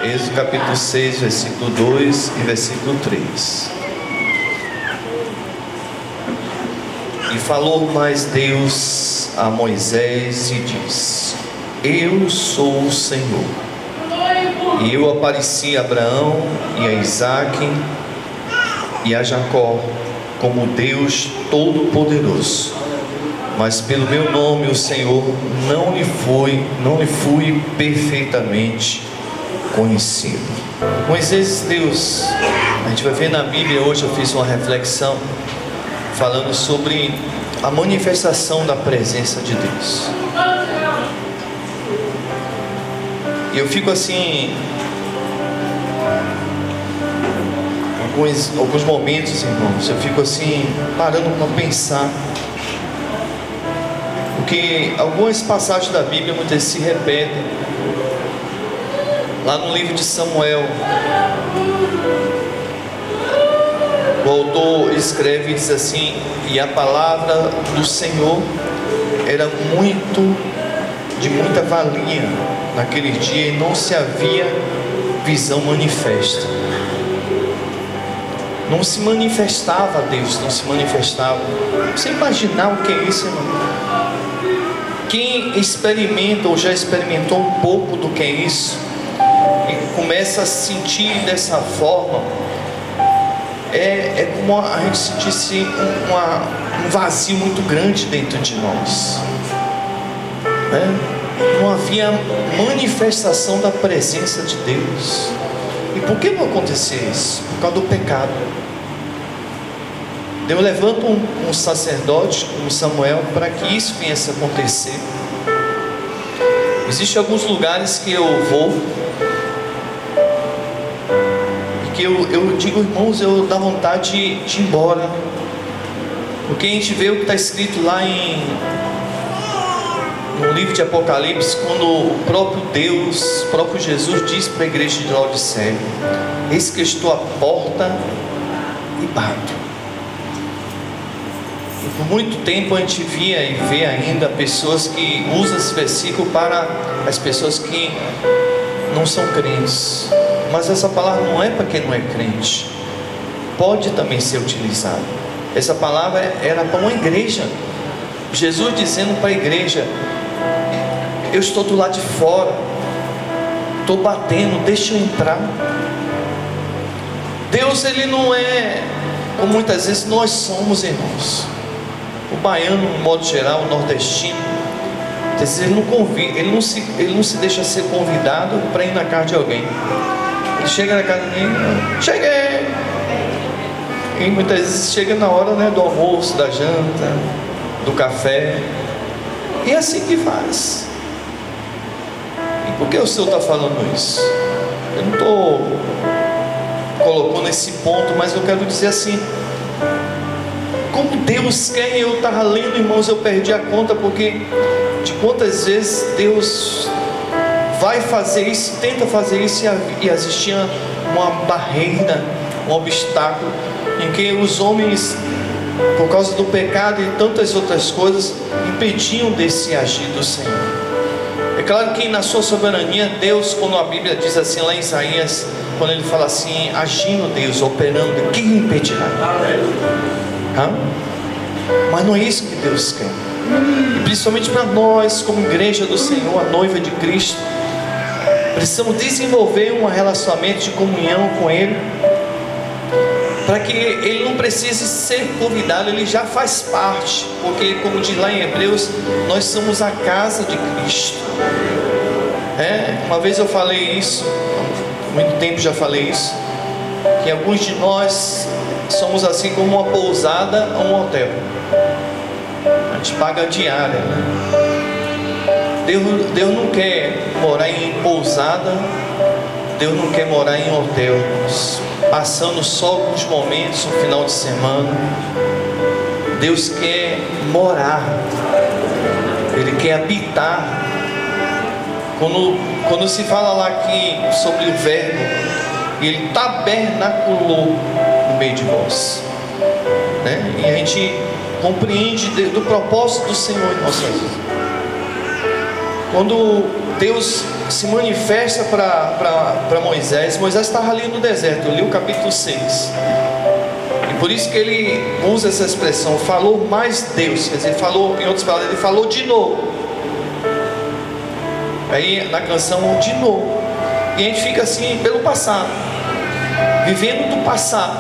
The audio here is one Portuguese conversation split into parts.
Êxodo capítulo 6, versículo 2 e versículo 3. E falou mais Deus a Moisés e disse: Eu sou o Senhor. E eu apareci a Abraão e a Isaque e a Jacó como Deus Todo-Poderoso. Mas pelo meu nome, o Senhor, não lhe fui perfeitamente conhecido. Moisés, Deus, a gente vai ver na Bíblia hoje. Eu fiz uma reflexão falando sobre a manifestação da presença de Deus. E eu fico assim, alguns momentos, irmãos, eu fico assim, parando para pensar, porque algumas passagens da Bíblia muitas vezes se repetem. Lá no livro de Samuel, o autor escreve e diz assim: e a palavra do Senhor era de muita valia naquele dia, e não se havia visão manifesta. Não se manifestava Deus, não se manifestava. Você imaginar o que é isso, irmão? Quem experimenta ou já experimentou um pouco do que é isso e começa a sentir dessa forma, é como a gente sentisse um vazio muito grande dentro de nós, Não havia manifestação da presença de Deus. E por que não acontecia isso? Por causa do pecado. Deus levanta um sacerdote como Samuel para que isso viesse a acontecer. Existem alguns lugares que eu vou e que eu digo, irmãos, eu dá vontade de ir embora, porque a gente vê o que está escrito lá no livro de Apocalipse, quando o próprio Deus, o próprio Jesus diz para a igreja de Laodiceia: eis que estou à porta e bato. E por muito tempo a gente via e vê ainda pessoas que usam esse versículo para as pessoas que não são crentes. Mas essa palavra não é para quem não é crente, pode também ser utilizada. Essa palavra era para uma igreja, Jesus dizendo para a igreja: eu estou do lado de fora, estou batendo, deixa eu entrar. Deus, ele não é como muitas vezes nós somos, irmãos. O baiano, no modo geral, o nordestino, ele não convida, ele não se deixa ser convidado para ir na casa de alguém. Ele chega na casa de alguém: cheguei. E muitas vezes chega na hora, do almoço, da janta, do café. E é assim que faz. E por que o Senhor está falando isso? Eu não estou colocando esse ponto, mas eu quero dizer assim: como Deus quer. Eu estava lendo, irmãos, eu perdi a conta, porque de quantas vezes Deus vai fazer isso, tenta fazer isso, e existia uma barreira, um obstáculo, em que os homens, por causa do pecado e tantas outras coisas, impediam desse agir do Senhor. É claro que na sua soberania, Deus, quando a Bíblia diz assim lá em Isaías, quando ele fala assim, agindo Deus, operando, quem impedirá? Mas não é isso que Deus quer. E principalmente para nós, como igreja do Senhor, a noiva de Cristo, precisamos desenvolver um relacionamento de comunhão com Ele, para que Ele não precise ser convidado, Ele já faz parte. Porque, como diz lá em Hebreus, nós somos a casa de Cristo. Uma vez eu falei isso, há muito tempo já falei isso, que alguns de nós somos assim como uma pousada ou um hotel. A gente paga a diária, Deus não quer morar em pousada, Deus não quer morar em hotel, passando só alguns momentos no final de semana. Deus quer morar, Ele quer habitar. Quando se fala lá aqui sobre o verbo, Ele tabernaculou no meio de nós, E a gente compreende do propósito do Senhor em nossas vidas. quando Deus se manifesta para Moisés. Moisés estava ali no deserto. Eu li o capítulo 6. E por isso que ele usa essa expressão, falou mais Deus. Quer dizer, falou, em outras palavras, ele falou de novo. Aí na canção, de novo. E a gente fica assim, pelo passado, vivendo do passado.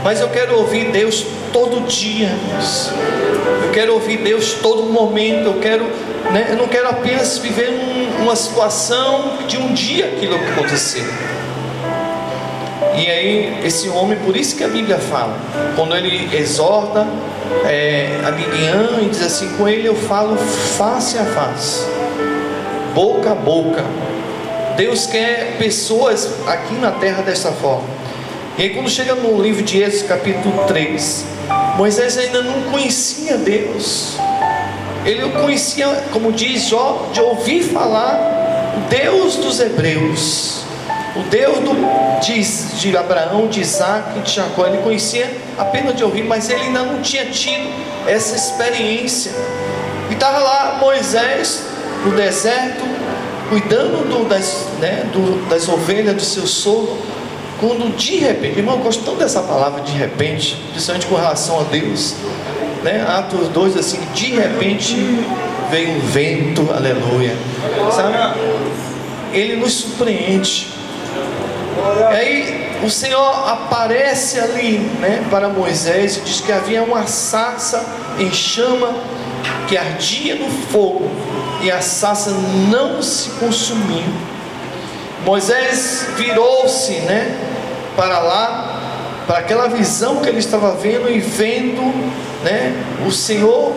Mas eu quero ouvir Deus todo dia, irmãos. Eu quero ouvir Deus todo momento. Eu não quero apenas viver uma situação de um dia aquilo que aconteceu. E aí esse homem, por isso que a Bíblia fala, quando ele exorta a Gideão e diz assim: com ele eu falo face a face, boca a boca. Deus quer pessoas aqui na terra dessa forma. E aí quando chega no livro de Êxodo capítulo 3, Moisés ainda não conhecia Deus. Ele o conhecia, como diz Jó, de ouvir falar o Deus dos hebreus, o Deus de Abraão, de Isaac e de Jacó. Ele conhecia apenas de ouvir, mas ele ainda não tinha tido essa experiência. E estava lá Moisés no deserto, cuidando das ovelhas do seu sogro, quando de repente, irmão, eu gosto tanto dessa palavra de repente, principalmente com relação a Deus, Atos 2, assim, de repente veio um vento, aleluia, sabe? Ele nos surpreende. E aí o Senhor aparece ali, para Moisés, e diz que havia uma sarça em chama que ardia no fogo, e a sarça não se consumiu. Moisés virou-se, para lá, para aquela visão que ele estava vendo, e vendo, o Senhor.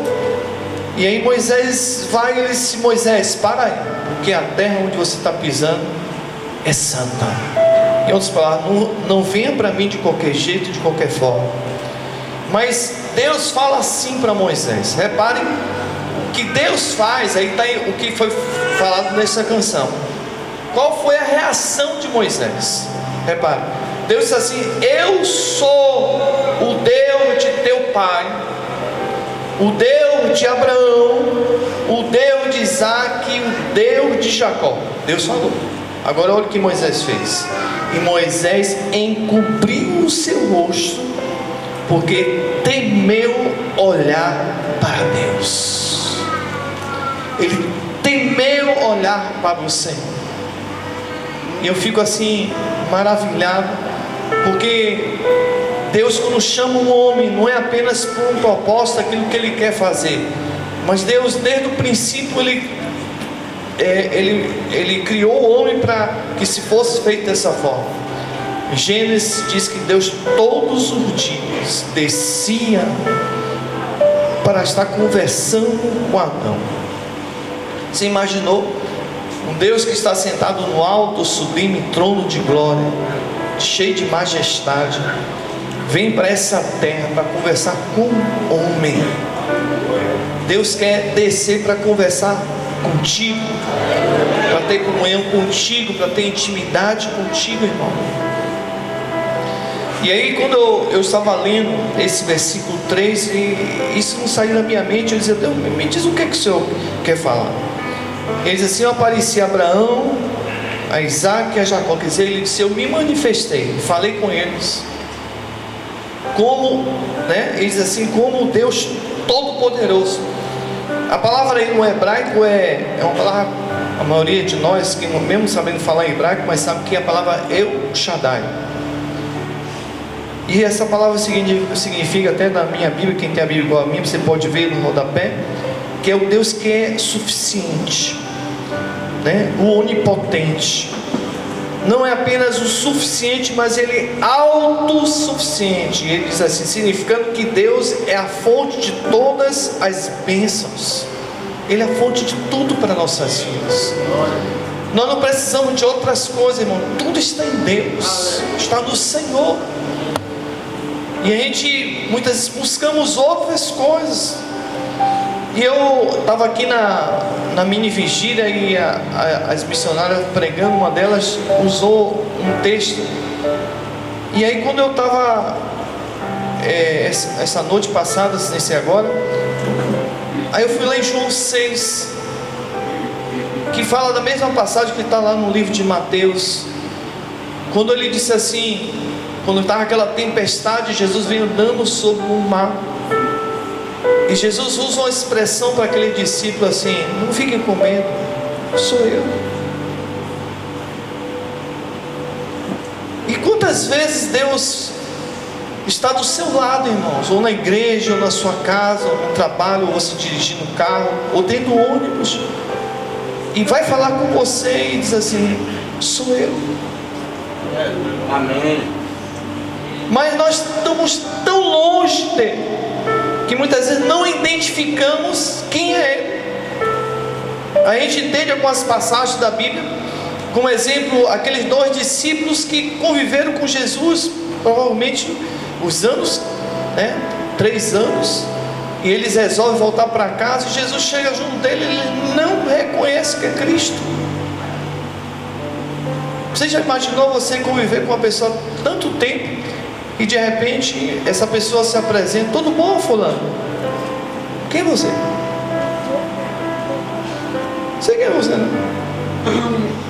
E aí Moisés vai, ele disse: Moisés, para aí, porque a terra onde você está pisando é santa. Em outras palavras, não venha para mim de qualquer jeito, de qualquer forma. Mas Deus fala assim para Moisés. Reparem o que Deus faz. Aí está o que foi falado nessa canção. Qual foi a reação de Moisés? Repare, Deus disse assim: eu sou o Deus de teu pai, o Deus de Abraão, o Deus de Isaac, o Deus de Jacó. Deus falou. Agora olha o que Moisés fez. E Moisés encobriu o seu rosto, porque temeu olhar para Deus. Ele temeu olhar para o Senhor. E eu fico assim maravilhado, porque Deus, quando chama um homem, não é apenas por um propósito, aquilo que Ele quer fazer, mas Deus desde o princípio Ele criou o homem para que se fosse feito dessa forma. Gênesis diz que Deus todos os dias descia para estar conversando com Adão. Você imaginou um Deus que está sentado no alto, sublime trono de glória, cheio de majestade, vem para essa terra para conversar com o homem? Deus quer descer para conversar contigo, para ter comunhão contigo, para ter intimidade contigo, irmão. E aí quando eu estava lendo esse versículo 3, e isso não saiu da minha mente, eu dizia: Deus, me diz o que o Senhor quer falar. Ele diz assim: eu apareci a Abraão, a Isaac e a Jacó. Quer dizer, ele disse: eu me manifestei, falei com eles, como, ele diz assim, como Deus Todo-Poderoso. A palavra aí no hebraico é uma palavra, a maioria de nós, que mesmo sabendo falar em hebraico, mas sabe que é a palavra El Shaddai. E essa palavra significa, até na minha Bíblia, quem tem a Bíblia igual a minha, você pode ver no rodapé, que é o Deus que é suficiente, o onipotente. Não é apenas o suficiente, mas Ele é autossuficiente. Ele diz assim, significando que Deus é a fonte de todas as bênçãos. Ele é a fonte de tudo para nossas vidas. Nós não precisamos de outras coisas, irmão. Tudo está em Deus, está no Senhor. E a gente muitas vezes buscamos outras coisas. E eu estava aqui na mini vigília, e as missionárias pregando, uma delas usou um texto. E aí quando eu estava essa noite passada, nesse agora, aí eu fui lá em João 6. que fala da mesma passagem que está lá no livro de Mateus, quando ele disse assim, quando estava aquela tempestade, Jesus veio andando sobre o mar, e Jesus usa uma expressão para aquele discípulo assim: não fiquem com medo, sou eu. E quantas vezes Deus está do seu lado, irmãos, ou na igreja, ou na sua casa, ou no trabalho, ou você dirigindo o carro, ou dentro do ônibus, e vai falar com você e diz assim: sou eu. Amém. Mas nós estamos tão longe dele, que muitas vezes não identificamos quem é ele. A gente entende algumas passagens da Bíblia, como exemplo, aqueles 2 discípulos que conviveram com Jesus, provavelmente os anos, 3 anos, e eles resolvem voltar para casa, e Jesus chega junto dele, e ele não reconhece que é Cristo. Você já imaginou você conviver com uma pessoa tanto tempo, e de repente essa pessoa se apresenta: tudo bom, fulano? Quem é você? Sei quem é você, né?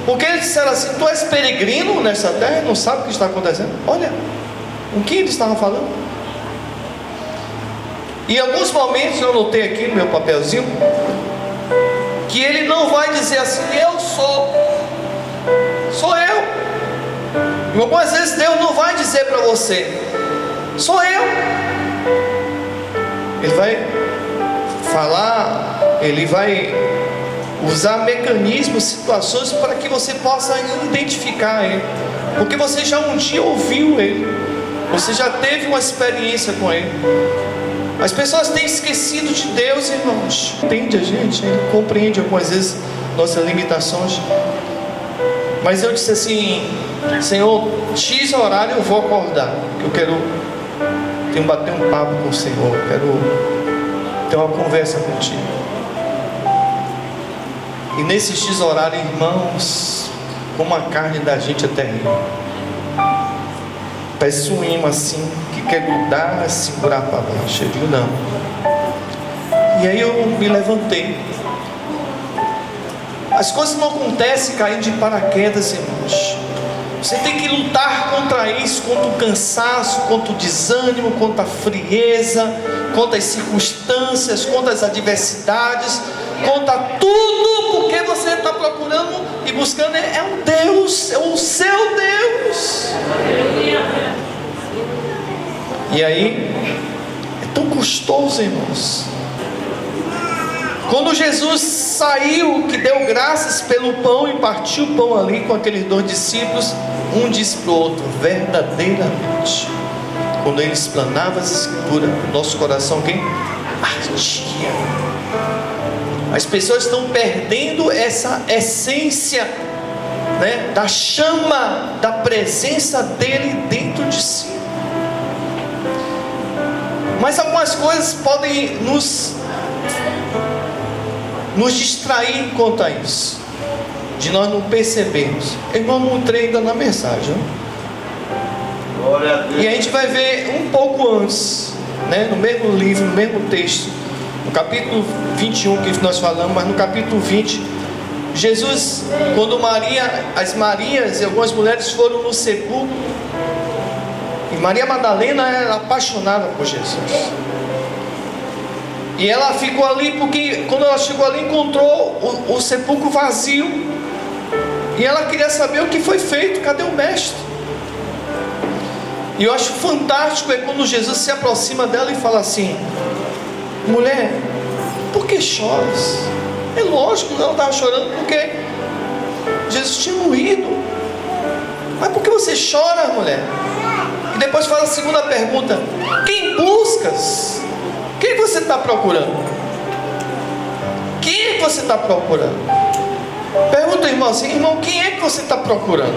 Porque eles disseram assim: tu és peregrino nessa terra, não sabe o que está acontecendo? Olha, com quem eles estavam falando? E em alguns momentos eu notei aqui no meu papelzinho, que ele não vai dizer assim: eu sou eu. E algumas vezes Deus não vai dizer para você: sou eu. Ele vai falar, ele vai usar mecanismos, situações para que você possa identificar ele, porque você já um dia ouviu ele, você já teve uma experiência com ele. As pessoas têm esquecido de Deus, irmãos. Entende a gente, ele compreende algumas vezes nossas limitações. Mas eu disse assim: Senhor, X horário eu vou acordar, porque eu quero bater um papo com o Senhor, eu quero ter uma conversa contigo. E nesse X horário, irmãos, como a carne da gente é terrível, parece um imã assim, que quer grudar, segurar para baixo. Eu digo: não. E aí eu me levantei. As coisas não acontecem caindo de paraquedas, irmãos. Você tem que lutar contra isso, contra o cansaço, contra o desânimo, contra a frieza, contra as circunstâncias, contra as adversidades, contra tudo, porque você está procurando e buscando é um Deus, é o seu Deus. E aí é tão custoso, irmãos. Quando Jesus saiu, que deu graças pelo pão e partiu o pão ali com aqueles 2 discípulos, um disse para o outro: verdadeiramente, quando ele explanava as escrituras, nosso coração ardia. As pessoas estão perdendo essa essência, da chama da presença dele dentro de si. Mas algumas coisas podem nos distrair quanto a isso, de nós não percebermos. Irmão, não entrei ainda na mensagem, e a gente vai ver um pouco antes, no mesmo livro, no mesmo texto, no capítulo 21 que nós falamos, mas no capítulo 20, Jesus, quando as Marias e algumas mulheres foram no sepulcro, e Maria Madalena era apaixonada por Jesus, e ela ficou ali porque quando ela chegou ali encontrou o sepulcro vazio, e ela queria saber o que foi feito, cadê o mestre? E eu acho fantástico quando Jesus se aproxima dela e fala assim: mulher, por que choras? É lógico que ela estava chorando porque Jesus tinha morrido. Mas por que você chora, mulher? E depois fala a segunda pergunta: quem buscas? Quem você está procurando? Quem é que você está procurando? Pergunta, irmão, assim: irmão, quem é que você está procurando?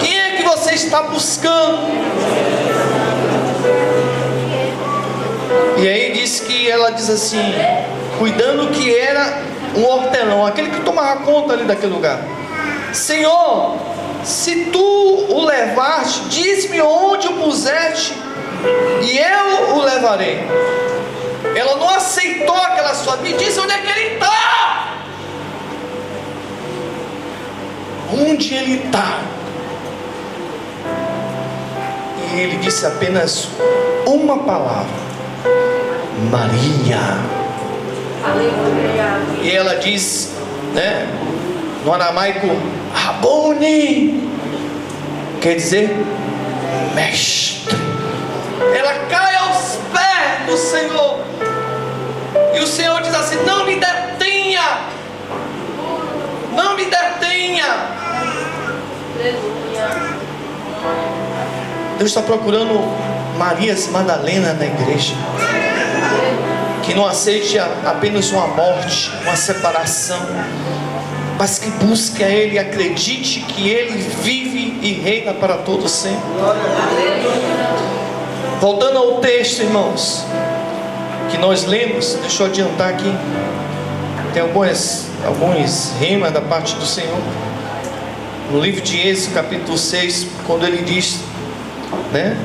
Quem é que você está buscando? E aí ela diz assim, cuidando que era um hortelão, aquele que tomava conta ali daquele lugar: Senhor, se tu o levaste, diz-me onde o puseste, e eu o levarei. Ela não aceitou aquela sua, me diz onde é que ele está. onde ele está. E ele disse apenas uma palavra: Maria. Aleluia. E ela diz, né, no aramaico, Rabone, quer dizer mestre. Ela cai aos pés do Senhor, e o Senhor diz assim: não me detenha, não me detenha. Aleluia. Deus está procurando Marias Madalena na igreja, que não aceite apenas uma morte, uma separação, mas que busque a Ele e acredite que Ele vive e reina para todo sempre. Voltando ao texto, irmãos, que nós lemos, deixa eu adiantar aqui, tem alguns rimas da parte do Senhor, no livro de Êxodo capítulo 6, quando ele diz, né,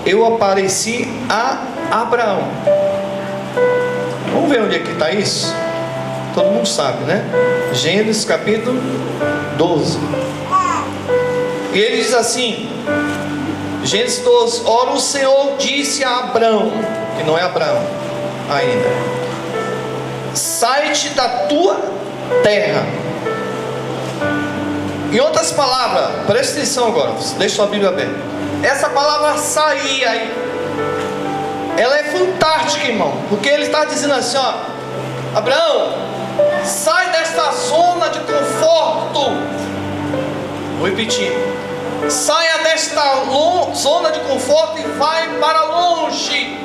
eu apareci a Abraão. Vamos ver onde é que está isso? Todo mundo sabe, né? Gênesis capítulo 12. E ele diz assim, Gênesis 12: ora o Senhor disse a Abraão, que não é Abraão ainda, sai-te da tua terra. Em outras palavras, presta atenção agora, deixa sua Bíblia aberta. Essa palavra sair aí, ela é fantástica, irmão, porque ele está dizendo assim, ó, Abraão, sai desta zona de conforto. Vou repetir: saia desta zona de conforto e vai para longe.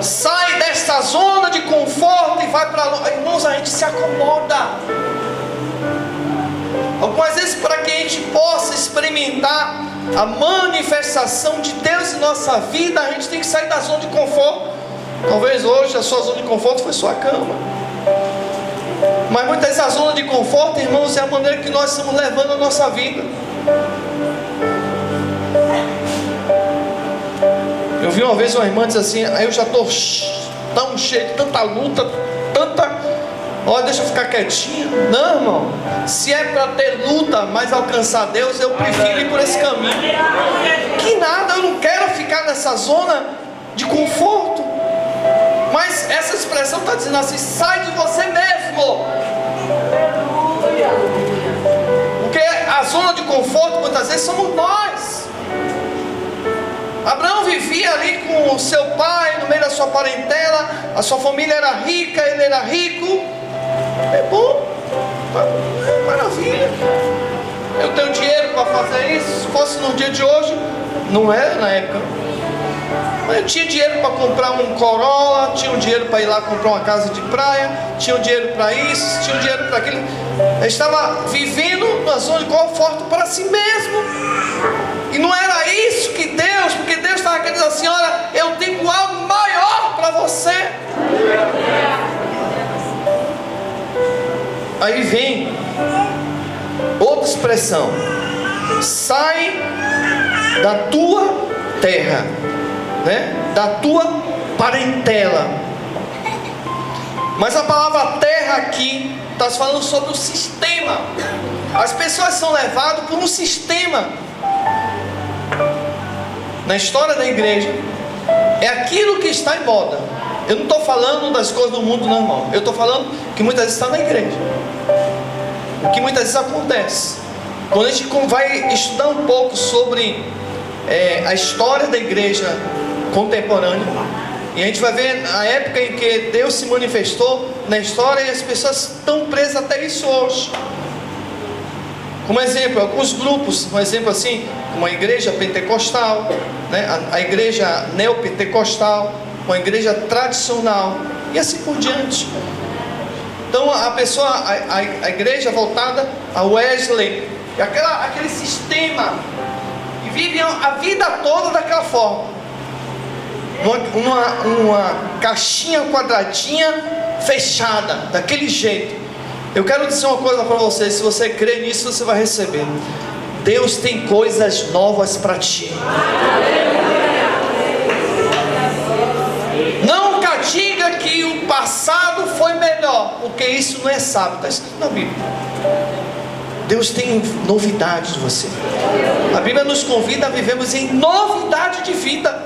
Sai desta zona de conforto e vai para longe. Irmãos, a gente se acomoda. Algumas vezes, para que a gente possa experimentar a manifestação de Deus em nossa vida, a gente tem que sair da zona de conforto. Talvez hoje a sua zona de conforto foi sua cama, mas muitas vezes a zona de conforto, irmãos, é a maneira que nós estamos levando a nossa vida. Eu vi uma vez uma irmã dizer assim: aí eu já estou tão cheio de tanta luta, olha, deixa eu ficar quietinha. Não, irmão, se é para ter luta, mas alcançar Deus, eu prefiro ir por esse caminho. Que nada, eu não quero ficar nessa zona de conforto. Mas essa expressão está dizendo assim: sai de você mesmo. Porque a zona de conforto muitas vezes somos nós. Abraão vivia ali com o seu pai, no meio da sua parentela, a sua família era rica, ele era rico. É bom, maravilha. Eu tenho dinheiro para fazer isso. Se fosse no dia de hoje, não era na época, mas eu tinha dinheiro para comprar um Corolla, tinha um dinheiro para ir lá comprar uma casa de praia, tinha um dinheiro para isso, tinha um dinheiro para aquilo. Eu estava vivendo numa zona de conforto para si mesmo. E não era isso que Deus, porque Deus estava querendo dizer assim: olha, eu tenho algo maior para você. Aí vem outra expressão: sai da tua terra, né? Da tua parentela. Mas a palavra terra aqui está falando sobre o sistema. As pessoas são levadas por um sistema. Na história da igreja, é aquilo que está em moda. Eu não estou falando das coisas do mundo, não, irmão. Eu estou falando que muitas vezes está na igreja. O que muitas vezes acontece, quando a gente vai estudar um pouco sobre a história da igreja contemporânea, e a gente vai ver a época em que Deus se manifestou na história, e as pessoas estão presas até isso hoje. Como exemplo, alguns grupos, um exemplo assim, uma igreja pentecostal, né? A igreja neopentecostal, uma igreja tradicional, e assim por diante. Então a pessoa, a igreja voltada a Wesley, aquele sistema, e vive a vida toda daquela forma, uma caixinha quadradinha fechada, daquele jeito. Eu quero dizer uma coisa para você: se você crê nisso, você vai receber. Deus tem coisas novas para ti. Nunca diga que o passado foi melhor, porque isso não é sábio, está escrito na Bíblia. Deus tem novidade de você. A Bíblia nos convida a vivermos em novidade de vida.